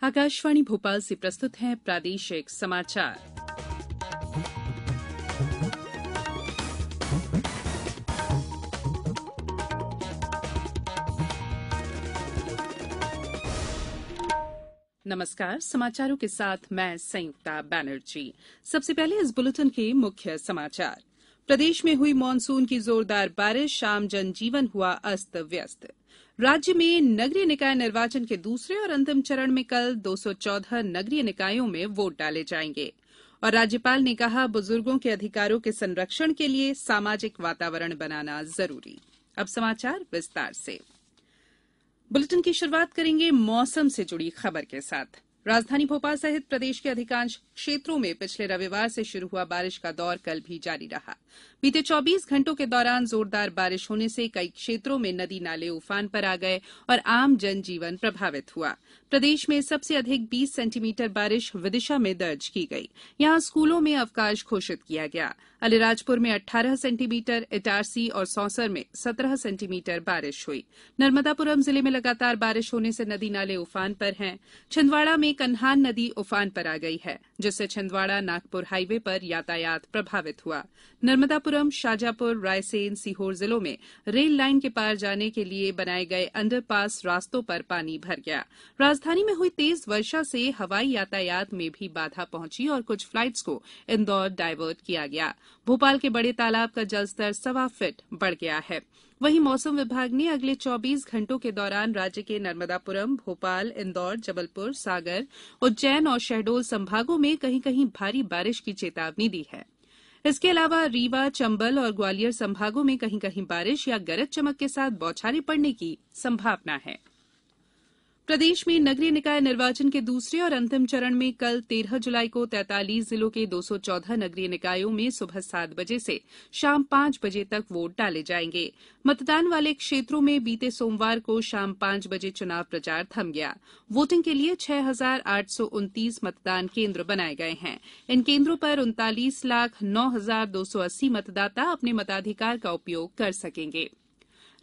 आकाशवाणी भोपाल से प्रस्तुत हैं प्रादेशिक समाचार। नमस्कार, समाचारों के साथ मैं संयुक्ता बैनर्जी। सबसे पहले इस बुलेटिन के मुख्य समाचार। प्रदेश में हुई मानसून की जोरदार बारिश, शाम जनजीवन हुआ अस्त व्यस्त। राज्य में नगरीय निकाय निर्वाचन के दूसरे और अंतिम चरण में कल 214 नगरीय निकायों में वोट डाले जाएंगे। और राज्यपाल ने कहा, बुजुर्गों के अधिकारों के संरक्षण के लिए सामाजिक वातावरण बनाना जरूरी। अब समाचार विस्तार से। बुलेटिन की शुरुआत करेंगे मौसम से जुड़ी खबर के साथ। राजधानी भोपाल सहित प्रदेश के अधिकांश क्षेत्रों में पिछले रविवार से शुरू हुआ बारिश का दौर कल भी जारी रहा। बीते 24 घंटों के दौरान जोरदार बारिश होने से कई क्षेत्रों में नदी नाले उफान पर आ गए और आम जनजीवन प्रभावित हुआ। प्रदेश में सबसे अधिक 20 सेंटीमीटर बारिश विदिशा में दर्ज की गई। यहां स्कूलों में अवकाश घोषित किया गया। अलीराजपुर में 18 सेंटीमीटर, इटारसी और सौंसर में 17 सेंटीमीटर बारिश हुई। नर्मदापुरम जिले में लगातार बारिश होने से नदी नाले उफान पर हैं। छिंदवाड़ा में कन्हान नदी उफान पर आ गई है, जिससे छिंदवाड़ा नागपुर हाईवे पर यातायात प्रभावित हुआ। नर्मदापुरम, शाजापुर, रायसेन, सीहोर जिलों में रेल लाइन के पार जाने के लिए बनाए गए अंडरपास रास्तों पर पानी भर गया। राजधानी में हुई तेज वर्षा से हवाई यातायात में भी बाधा पहुंची और कुछ फ्लाइट्स को इंदौर डायवर्ट किया गया। भोपाल के बड़े तालाब का जलस्तर 1.25 फीट बढ़ गया है। वहीं मौसम विभाग ने अगले 24 घंटों के दौरान राज्य के नर्मदापुरम, भोपाल, इंदौर, जबलपुर, सागर, उज्जैन और शहडोल संभागों में कहीं कहीं भारी बारिश की चेतावनी दी है। इसके अलावा रीवा, चंबल और ग्वालियर संभागों में कहीं कहीं बारिश या गरज चमक के साथ बौछारें पड़ने की संभावना है। प्रदेश में नगरीय निकाय निर्वाचन के दूसरे और अंतिम चरण में कल 13 जुलाई को 43 जिलों के 214 नगरीय निकायों में सुबह 7 बजे से शाम 5 बजे तक वोट डाले जाएंगे। मतदान वाले क्षेत्रों में बीते सोमवार को शाम 5 बजे चुनाव प्रचार थम गया। वोटिंग के लिए 6,829 मतदान केंद्र बनाए गए हैं। इन केंद्रों पर 39,09,280 मतदाता अपने मताधिकार का उपयोग कर सकेंगे।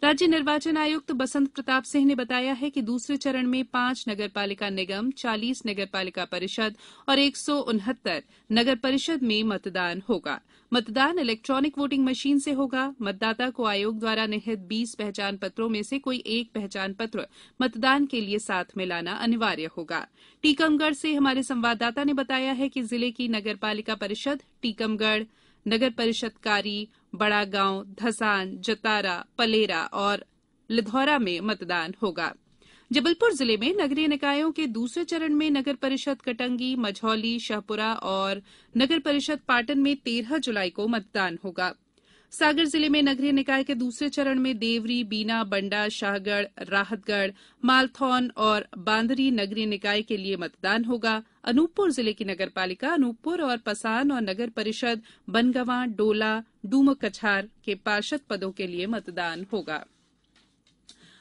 राज्य निर्वाचन आयुक्त बसंत प्रताप सिंह ने बताया है कि दूसरे चरण में 5 नगरपालिका निगम, 40 नगरपालिका परिषद और 169 नगर परिषद में मतदान होगा। मतदान इलेक्ट्रॉनिक वोटिंग मशीन से होगा। मतदाता को आयोग द्वारा निहित 20 पहचान पत्रों में से कोई एक पहचान पत्र मतदान के लिए साथ में लाना अनिवार्य होगा। टीकमगढ़ से हमारे संवाददाता ने बताया है कि जिले की नगरपालिका परिषद टीकमगढ़, नगर परिषद कारी, बड़ा गांव, धसान, जतारा, पलेरा और लिधौरा में मतदान होगा। जबलपुर जिले में नगरीय निकायों के दूसरे चरण में नगर परिषद कटंगी, मझौली, शाहपुरा और नगर परिषद पाटन में 13 जुलाई को मतदान होगा। सागर जिले में नगरीय निकाय के दूसरे चरण में देवरी, बीना, बंडा, शाहगढ़, राहतगढ़, मालथौन और बांदरी नगरीय निकाय के लिए मतदान होगा। अनूपपुर जिले की नगरपालिका अनूपपुर और पसान और नगर परिषद बनगंवा, डोला, डूमकछार के पार्षद पदों के लिए मतदान होगा।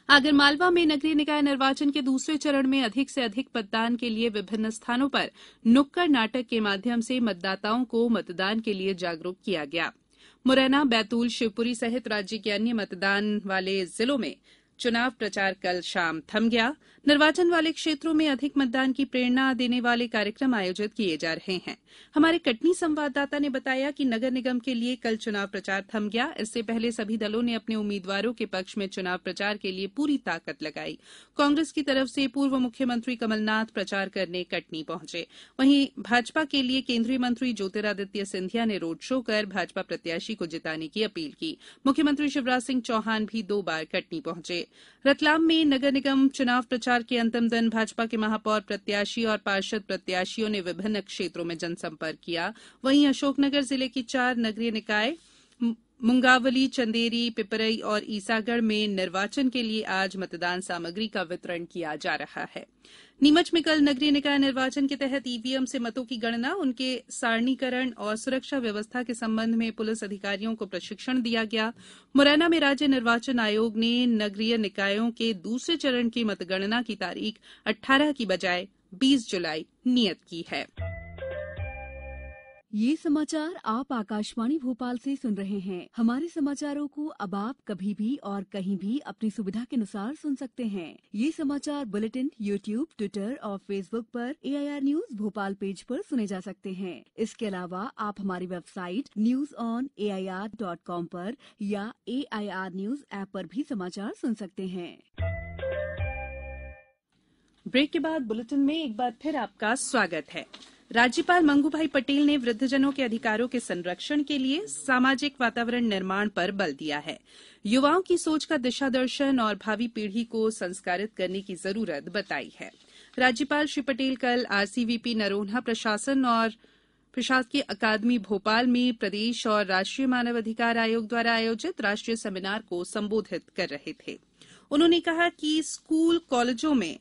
आगरमालवा में नगरीय निकाय निर्वाचन के दूसरे चरण में अधिक से अधिक मतदान के लिए विभिन्न स्थानों पर नुक्कड़ नाटक के माध्यम से मतदाताओं को मतदान के लिए जागरूक किया गया। मुरैना, बैतूल, शिवपुरी सहित राज्य के अन्य मतदान वाले जिलों में चुनाव प्रचार कल शाम थम गया। निर्वाचन वाले क्षेत्रों में अधिक मतदान की प्रेरणा देने वाले कार्यक्रम आयोजित किए जा रहे हैं। हमारे कटनी संवाददाता ने बताया कि नगर निगम के लिए कल चुनाव प्रचार थम गया। इससे पहले सभी दलों ने अपने उम्मीदवारों के पक्ष में चुनाव प्रचार के लिए पूरी ताकत लगाई। कांग्रेस की तरफ से पूर्व मुख्यमंत्री कमलनाथ प्रचार करने कटनी पहुंचे। वहीं भाजपा के लिए केंद्रीय मंत्री ज्योतिरादित्य सिंधिया ने रोड शो कर भाजपा प्रत्याशी को जिताने की अपील की। मुख्यमंत्री शिवराज सिंह चौहान भी 2 बार कटनी पहुंचे। रतलाम में नगर निगम चुनाव प्रचार के अंतिम दिन भाजपा के महापौर प्रत्याशी और पार्षद प्रत्याशियों ने विभिन्न क्षेत्रों में जनसंपर्क किया। वहीं अशोकनगर जिले की 4 नगरीय निकाय मुंगावली, चंदेरी, पिपरई और ईसागढ़ में निर्वाचन के लिए आज मतदान सामग्री का वितरण किया जा रहा है। नीमच में कल नगरीय निकाय निर्वाचन के तहत ईवीएम से मतों की गणना, उनके सारणीकरण और सुरक्षा व्यवस्था के संबंध में पुलिस अधिकारियों को प्रशिक्षण दिया गया। मुरैना में राज्य निर्वाचन आयोग ने नगरीय निकायों के दूसरे चरण की मतगणना की तारीख 18 की बजाय 20 जुलाई नियत की है। ये समाचार आप आकाशवाणी भोपाल से सुन रहे हैं। हमारे समाचारों को अब आप कभी भी और कहीं भी अपनी सुविधा के अनुसार सुन सकते हैं। ये समाचार बुलेटिन यूट्यूब, ट्विटर और फेसबुक पर AIR न्यूज भोपाल पेज पर सुने जा सकते हैं। इसके अलावा आप हमारी वेबसाइट news.air.com पर या AIR न्यूज ऐप पर भी समाचार सुन सकते हैं। ब्रेक के बाद बुलेटिन में एक बार फिर आपका स्वागत है। राज्यपाल मंगूभाई पटेल ने वृद्धजनों के अधिकारों के संरक्षण के लिए सामाजिक वातावरण निर्माण पर बल दिया है। युवाओं की सोच का दिशा दर्शन और भावी पीढ़ी को संस्कारित करने की जरूरत बताई है। राज्यपाल श्री पटेल कल RCVP नरोन्हा प्रशासन और प्रशासकीय अकादमी भोपाल में प्रदेश और राष्ट्रीय मानव अधिकार आयोग द्वारा आयोजित राष्ट्रीय सेमिनार को संबोधित कर रहे थे। उन्होंने कहा कि स्कूल कॉलेजों में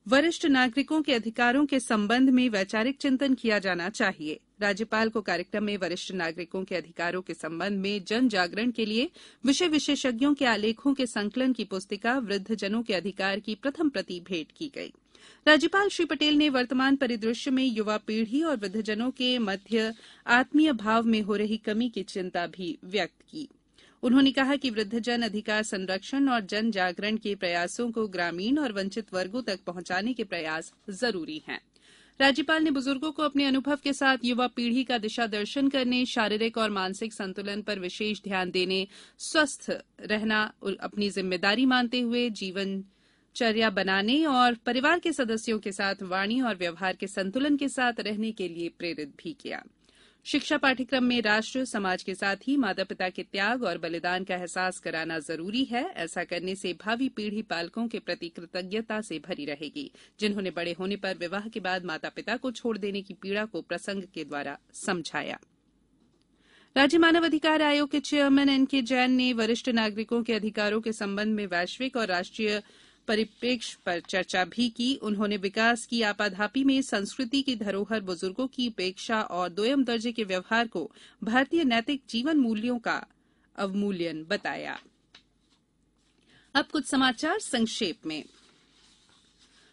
वरिष्ठ नागरिकों के अधिकारों के संबंध में वैचारिक चिंतन किया जाना चाहिए। राज्यपाल को कार्यक्रम में वरिष्ठ नागरिकों के अधिकारों के संबंध में जन जागरण के लिए विषय विशेषज्ञों के आलेखों के संकलन की पुस्तिका वृद्धजनों के अधिकार की प्रथम प्रति भेंट की गई। राज्यपाल श्री पटेल ने वर्तमान परिदृश्य में युवा पीढ़ी और वृद्धजनों के मध्य आत्मीय भाव में हो रही कमी की चिंता भी व्यक्त की। उन्होंने कहा कि वृद्धजन अधिकार संरक्षण और जन जागरण के प्रयासों को ग्रामीण और वंचित वर्गों तक पहुंचाने के प्रयास जरूरी हैं। राज्यपाल ने बुजुर्गों को अपने अनुभव के साथ युवा पीढ़ी का दिशा दर्शन करने, शारीरिक और मानसिक संतुलन पर विशेष ध्यान देने, स्वस्थ रहना अपनी जिम्मेदारी मानते हुए जीवनचर्या बनाने और परिवार के सदस्यों के साथ वाणी और व्यवहार के संतुलन के साथ रहने के लिए प्रेरित भी किया। शिक्षा पाठ्यक्रम में राष्ट्र, समाज के साथ ही माता पिता के त्याग और बलिदान का एहसास कराना जरूरी है। ऐसा करने से भावी पीढ़ी पालकों के प्रति कृतज्ञता से भरी रहेगी, जिन्होंने बड़े होने पर विवाह के बाद माता पिता को छोड़ देने की पीड़ा को प्रसंग के द्वारा समझाया। राज्य मानव अधिकार आयोग के चेयरमैन NK जैन ने वरिष्ठ नागरिकों के अधिकारों के संबंध में वैश्विक और राष्ट्रीय परिप्रेक्ष्य पर चर्चा भी की। उन्होंने विकास की आपाधापी में संस्कृति की धरोहर बुजुर्गों की उपेक्षा और दोयम दर्जे के व्यवहार को भारतीय नैतिक जीवन मूल्यों का अवमूल्यन बताया। अब कुछ समाचार संक्षेप में।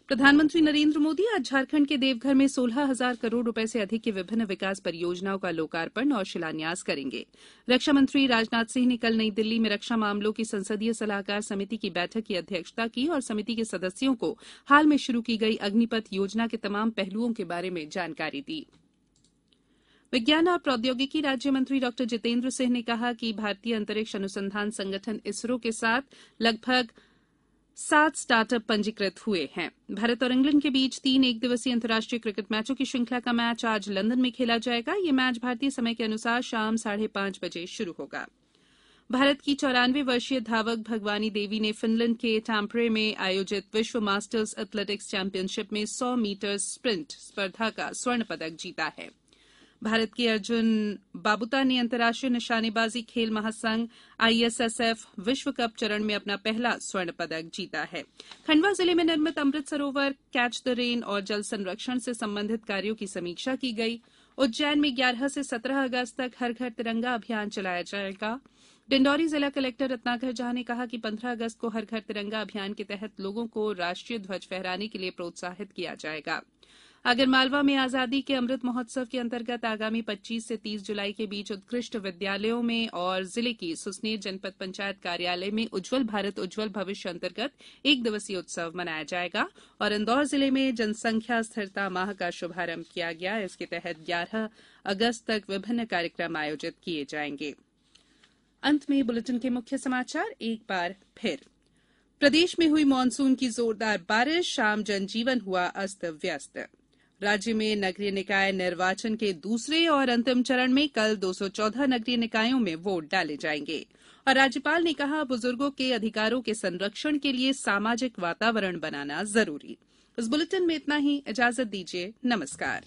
प्रधानमंत्री नरेंद्र मोदी आज झारखंड के देवघर में 16,000 करोड़ रुपए से अधिक की विभिन्न विकास परियोजनाओं का लोकार्पण और शिलान्यास करेंगे। रक्षा मंत्री राजनाथ सिंह ने कल नई दिल्ली में रक्षा मामलों की संसदीय सलाहकार समिति की बैठक की अध्यक्षता की और समिति के सदस्यों को हाल में शुरू की गई अग्निपथ योजना के तमाम पहलुओं के बारे में जानकारी दी। विज्ञान और प्रौद्योगिकी राज्य मंत्री डॉ जितेंद्र सिंह ने कहा कि भारतीय अंतरिक्ष अनुसंधान संगठन इसरो के साथ लगभग 7 स्टार्टअप पंजीकृत हुए हैं। भारत और इंग्लैंड के बीच 3 एकदिवसीय अंतर्राष्ट्रीय क्रिकेट मैचों की श्रृंखला का मैच आज लंदन में खेला जाएगा। ये मैच भारतीय समय के अनुसार शाम 5:30 बजे शुरू होगा। भारत की 94 वर्षीय धावक भगवानी देवी ने फिनलैंड के टैम्परे में आयोजित विश्व मास्टर्स एथलेटिक्स चैंपियनशिप में 100 मीटर स्प्रिंट स्पर्धा का स्वर्ण पदक जीता है। भारत के अर्जुन बाबुता ने अंतर्राष्ट्रीय निशानेबाजी खेल महासंघ ISSF विश्व कप चरण में अपना पहला स्वर्ण पदक जीता है। खंडवा जिले में निर्मित Amrit Sarovar, catch the rain और जल संरक्षण से संबंधित कार्यों की समीक्षा की गई। उज्जैन में 11 से 17 अगस्त तक हर घर तिरंगा अभियान चलाया जाएगा। डिंडौरी जिला कलेक्टर रत्नाकर झा ने कहा कि 15 अगस्त को हर घर तिरंगा अभियान के तहत लोगों को राष्ट्रीय ध्वज फहराने के लिए प्रोत्साहित किया जाएगा। आगरमालवा में आजादी के अमृत महोत्सव के अंतर्गत आगामी 25 से 30 जुलाई के बीच उत्कृष्ट विद्यालयों में और जिले की सुसनेर जनपद पंचायत कार्यालय में उज्जवल भारत उज्जवल भविष्य अंतर्गत एक दिवसीय उत्सव मनाया जाएगा और इंदौर जिले में जनसंख्या स्थिरता माह का शुभारंभ किया गया। इसके तहत 11 अगस्त तक विभिन्न कार्यक्रम आयोजित किए जाएंगे। अंत में बुलेटिन के मुख्य समाचार एक बार फिर। प्रदेश में हुई मानसून की जोरदार बारिश, शाम जनजीवन हुआ अस्त व्यस्त। राज्य में नगरीय निकाय निर्वाचन के दूसरे और अंतिम चरण में कल 214 नगरीय निकायों में वोट डाले जाएंगे। और राज्यपाल ने कहा, बुजुर्गों के अधिकारों के संरक्षण के लिए सामाजिक वातावरण बनाना जरूरी। इस बुलेटिन में इतना ही। इजाजत दीजिए। नमस्कार।